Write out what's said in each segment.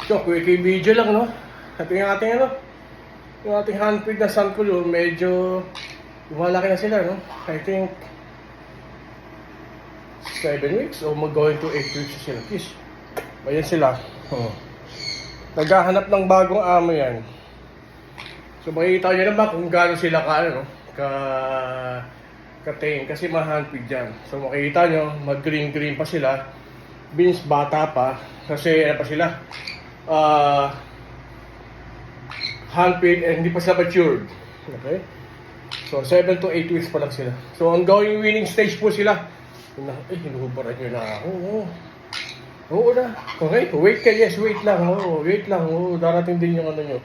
So, quick video lang, no? Ito yung ating ano, yung ating handfeed na sunculo, medyo lumalaki na sila, no? I think 7 weeks o mag-going to 8 weeks na sila. Kiss. Ayan sila. Oh. Naghahanap ng bagong amo yan. So, makikita nyo naman kung gaano sila ka, ano, ka-tame. Kasi ma-handfeed yan. So, makikita nyo, mag-green-green pa sila. Beans, bata pa. Kasi, ano pa sila, handfeed and hindi pa sila matured. Okay? So, 7 to 8 weeks pa lang sila. So, ongoing winning stage po sila. Hinuhubaran nyo na ako. Oo na. Okay? Wait ka, yes, wait lang. Oo, wait lang. Oo, darating din yung ano nyo.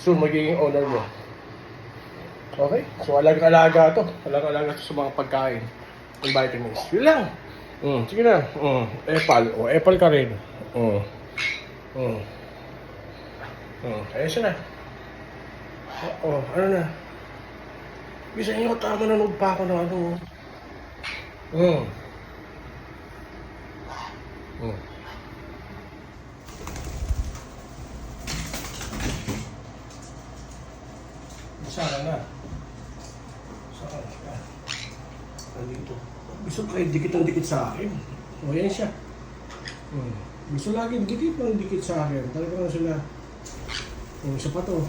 Soon, magiging owner mo. Okay? So, alag-alaga to. Alag-alaga to sa mga pagkain. And vitamins. Yun lang. Sige na. Apple. O, apple ka rin. Ayos na. Ano na? Bisa nyo, tama nanood pa ako ng ano. Sana na. Saan ka? Nandito. Gusto kayo dikit ang dikit sa akin. O, yan siya. Gusto lagi dikit ng dikit sa akin. Talagang sila. Isa pa to.